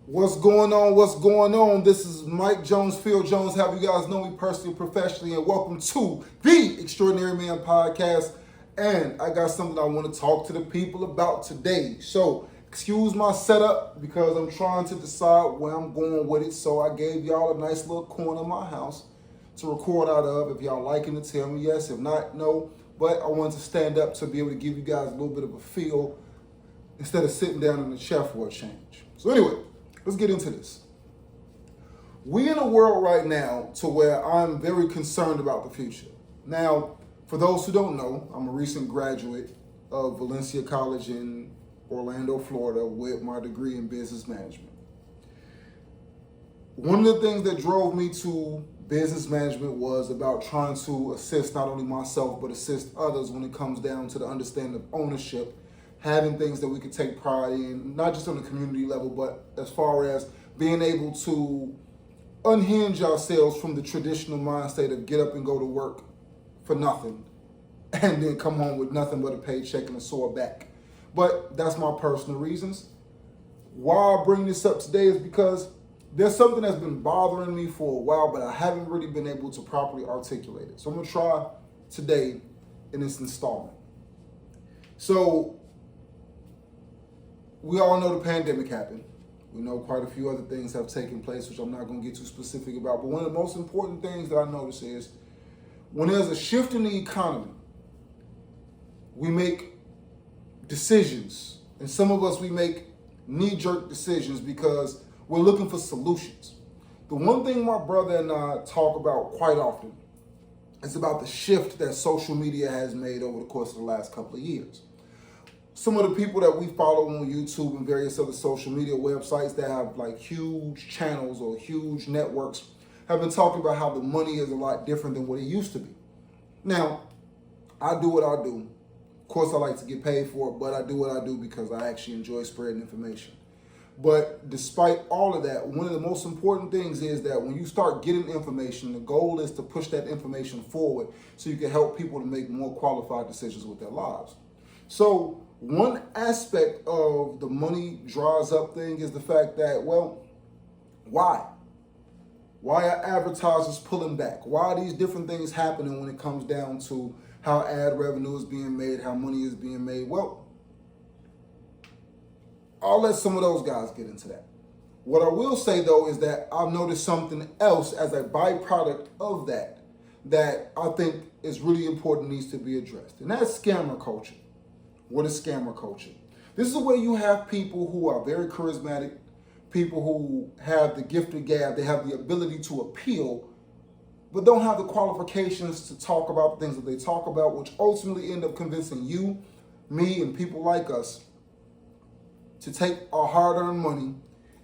What's going on? What's going on? This is Mike Jones, Phil Jones. Have you guys know me personally, professionally, and welcome to the Extraordinary Man Podcast. And I got something I want to talk to the people about today. So, excuse my setup because I'm trying to decide where I'm going with it. So, I gave y'all a nice little corner of my house to record out of. If y'all liking it, tell me yes. If not, no. But I wanted to stand up to be able to give you guys a little bit of a feel instead of sitting down in the chair for a change. So, anyway. Let's get into this. We in a world right now to where I'm very concerned about the future. Now, for those who don't know, I'm a recent graduate of Valencia College in Orlando, Florida, with my degree in business management. One of the things that drove me to business management was about trying to assist not only myself, but assist others when it comes down to the understanding of ownership, having things that we could take pride in, not just on the community level, but as far as being able to unhinge ourselves from the traditional mind state of get up and go to work for nothing and then come home with nothing but a paycheck and a sore back. But that's my personal reasons. Why I bring this up today is because there's something that's been bothering me for a while, but I haven't really been able to properly articulate it. So I'm gonna try today in this installment. So, we all know the pandemic happened. We know quite a few other things have taken place, which I'm not going to get too specific about. But one of the most important things that I notice is when there's a shift in the economy, we make decisions. And some of us, we make knee-jerk decisions because we're looking for solutions. The one thing my brother and I talk about quite often is about the shift that social media has made over the course of the last couple of years. Some of the people that we follow on YouTube and various other social media websites that have like huge channels or huge networks have been talking about how the money is a lot different than what it used to be. Now, I do what I do. Of course, I like to get paid for it, but I do what I do because I actually enjoy spreading information. But despite all of that, one of the most important things is that when you start getting information, the goal is to push that information forward so you can help people to make more qualified decisions with their lives. So, one aspect of the money dries up thing is the fact that, well, why? Why are advertisers pulling back? Why are these different things happening when it comes down to how ad revenue is being made, how money is being made? Well, I'll let some of those guys get into that. What I will say, though, is that I've noticed something else as a byproduct of that I think is really important, needs to be addressed, and that's scammer culture. What is scammer culture? This is where you have people who are very charismatic, people who have the gift of gab, they have the ability to appeal, but don't have the qualifications to talk about the things that they talk about, which ultimately end up convincing you, me, and people like us to take our hard-earned money,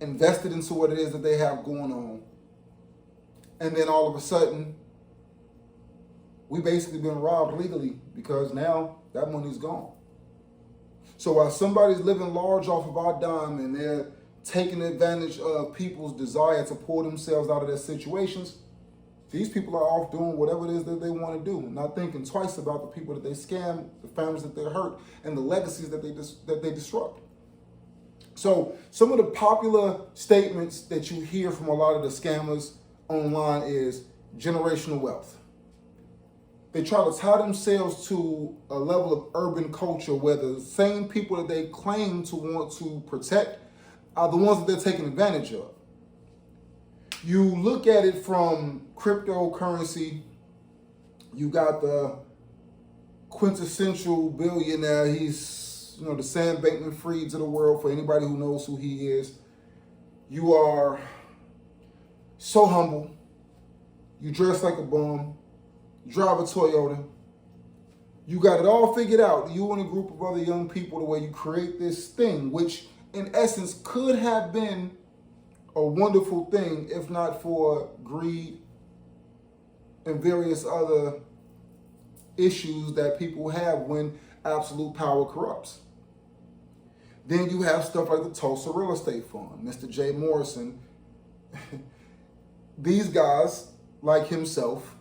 invest it into what it is that they have going on, and then all of a sudden, we basically been robbed legally because now that money's gone. So while somebody's living large off of our dime and they're taking advantage of people's desire to pull themselves out of their situations, these people are off doing whatever it is that they want to do, not thinking twice about the people that they scam, the families that they hurt, and the legacies that they disrupt. So some of the popular statements that you hear from a lot of the scammers online is generational wealth. They try to tie themselves to a level of urban culture where the same people that they claim to want to protect are the ones that they're taking advantage of. You look at it from cryptocurrency, you got the quintessential billionaire. He's, the Sam Bankman-Frieds of the world, for anybody who knows who he is. You are so humble. You dress like a bum. Drive a Toyota. You got it all figured out. You and a group of other young people, the way you create this thing, which in essence could have been a wonderful thing if not for greed and various other issues that people have when absolute power corrupts. Then you have stuff like the Tulsa Real Estate Fund, Mr. Jay Morrison. These guys, like himself,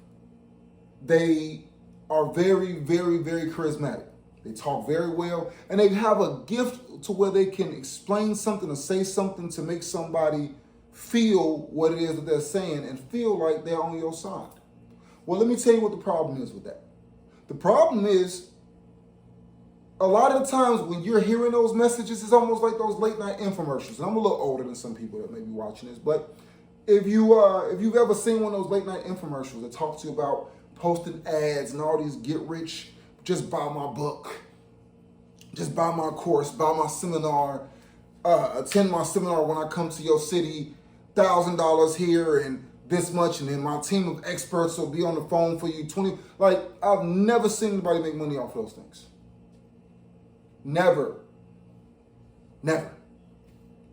they are very, very, very charismatic. They talk very well, and they have a gift to where they can explain something or say something to make somebody feel what it is that they're saying and feel like they're on your side. Well, let me tell you what the problem is with that. The problem is, a lot of the times when you're hearing those messages, it's almost like those late night infomercials. And I'm a little older than some people that may be watching this, but if you've ever seen one of those late night infomercials that talk to you about posting ads and all these get rich, just buy my book, just buy my course, buy my seminar, attend my seminar when I come to your city, $1,000 here and this much, and then my team of experts will be on the phone for you. I've never seen anybody make money off those things. Never. I'm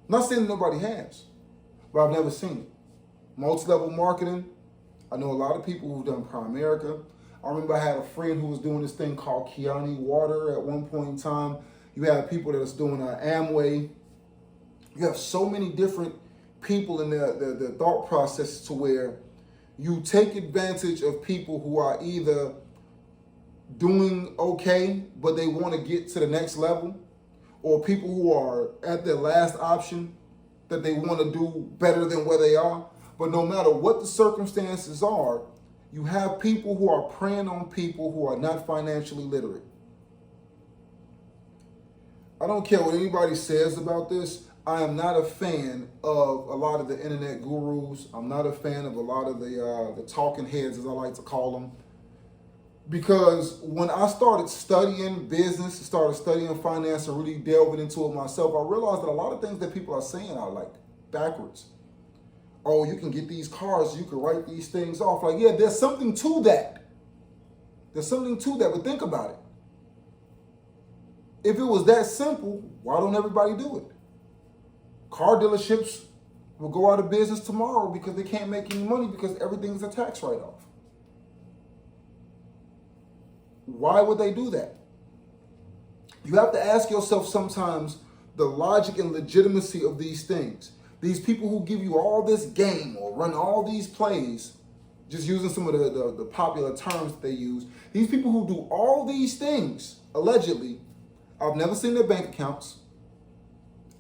not saying nobody has, but I've never seen it. Multi-level marketing, I know a lot of people who've done Primerica. I remember I had a friend who was doing this thing called Kiani Water at one point in time. You have people that's doing Amway. You have so many different people in the thought process to where you take advantage of people who are either doing okay, but they want to get to the next level, or people who are at their last option that they want to do better than where they are. But no matter what the circumstances are, you have people who are preying on people who are not financially literate. I don't care what anybody says about this. I am not a fan of a lot of the internet gurus. I'm not a fan of a lot of the talking heads, as I like to call them. Because when I started studying business, started studying finance and really delving into it myself, I realized that a lot of things that people are saying are like backwards. Oh, you can get these cars, you can write these things off. Like, yeah, there's something to that. There's something to that, but think about it. If it was that simple, why don't everybody do it? Car dealerships will go out of business tomorrow because they can't make any money because everything's a tax write-off. Why would they do that? You have to ask yourself sometimes the logic and legitimacy of these things. These people who give you all this game or run all these plays, just using some of the popular terms that they use, these people who do all these things, allegedly, I've never seen their bank accounts.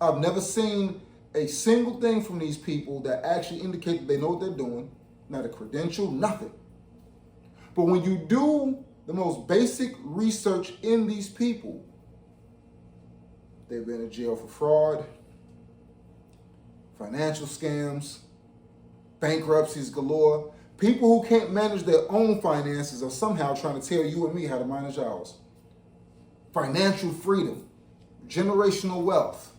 I've never seen a single thing from these people that actually indicate that they know what they're doing, not a credential, nothing. But when you do the most basic research in these people, they've been in jail for fraud, financial scams, bankruptcies galore. People who can't manage their own finances are somehow trying to tell you and me how to manage ours. Financial freedom, generational wealth.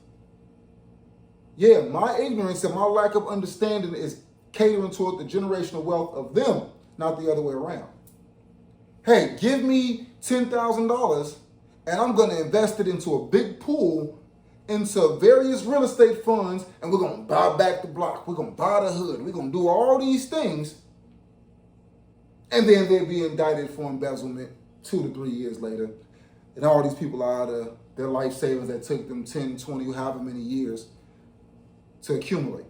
Yeah, my ignorance and my lack of understanding is catering toward the generational wealth of them, not the other way around. Hey, give me $10,000 and I'm going to invest it into a big pool, into various real estate funds, and we're going to buy back the block. We're going to buy the hood. We're going to do all these things. And then they'll be indicted for embezzlement 2 to 3 years later. And all these people are out of their life savings that took them 10, 20, however many years to accumulate.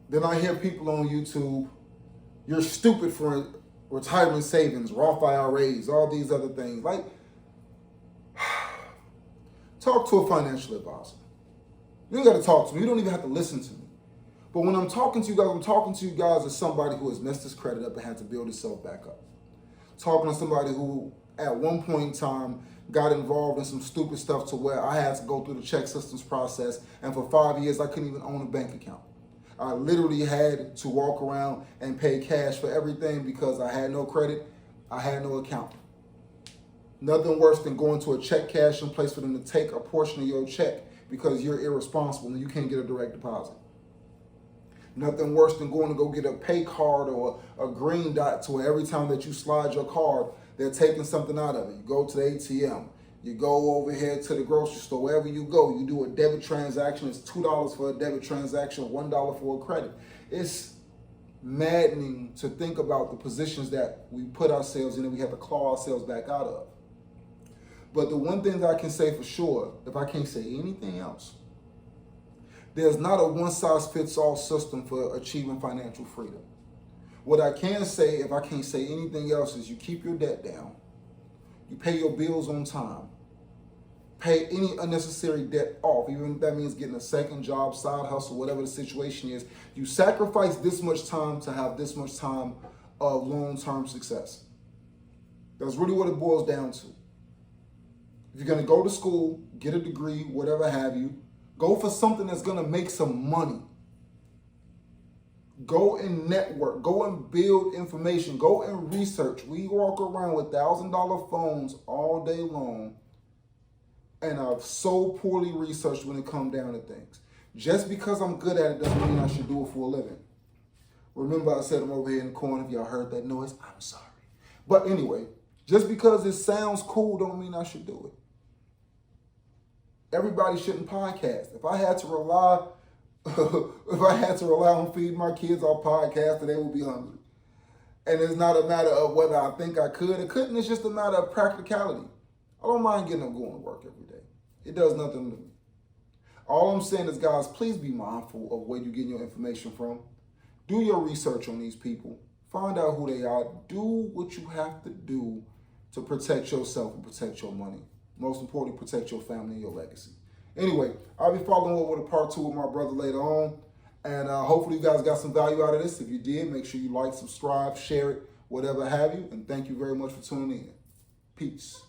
Then I hear people on YouTube, you're stupid for retirement savings, Roth IRAs, all these other things. Like, talk to a financial advisor. You ain't got to talk to me. You don't even have to listen to me. But when I'm talking to you guys, I'm talking to you guys as somebody who has messed his credit up and had to build himself back up. Talking to somebody who, at one point in time, got involved in some stupid stuff to where I had to go through the check systems process, and for 5 years, I couldn't even own a bank account. I literally had to walk around and pay cash for everything because I had no credit, I had no account. Nothing worse than going to a check cashing place for them to take a portion of your check because you're irresponsible and you can't get a direct deposit. Nothing worse than going to go get a pay card or a green dot to where every time that you slide your card, they're taking something out of it. You go to the ATM, you go over here to the grocery store, wherever you go, you do a debit transaction. It's $2 for a debit transaction, $1 for a credit. It's maddening to think about the positions that we put ourselves in and we have to claw ourselves back out of. But the one thing that I can say for sure, if I can't say anything else, there's not a one-size-fits-all system for achieving financial freedom. What I can say, if I can't say anything else, is you keep your debt down, You pay your bills on time. Pay any unnecessary debt off, even if that means getting a second job, side hustle, whatever the situation is. You sacrifice this much time to have this much time of long-term success. That's really what it boils down to. If you're going to go to school, get a degree, whatever have you, go for something that's going to make some money. Go and network. Go and build information. Go and research. We walk around with $1,000 phones all day long and are so poorly researched when it comes down to things. Just because I'm good at it doesn't mean I should do it for a living. Remember I said I'm over here in the corner. If y'all heard that noise, I'm sorry. But anyway, just because it sounds cool don't mean I should do it. Everybody shouldn't podcast. If I had to rely on feeding my kids off podcasts, they would be hungry. And it's not a matter of whether I think I could or couldn't. It's just a matter of practicality. I don't mind getting up going to work every day. It does nothing to me. All I'm saying is, guys, please be mindful of where you're getting your information from. Do your research on these people. Find out who they are. Do what you have to do to protect yourself and protect your money. Most importantly, protect your family and your legacy. Anyway, I'll be following up with a part 2 with my brother later on. And hopefully you guys got some value out of this. If you did, make sure you like, subscribe, share it, whatever have you. And thank you very much for tuning in. Peace.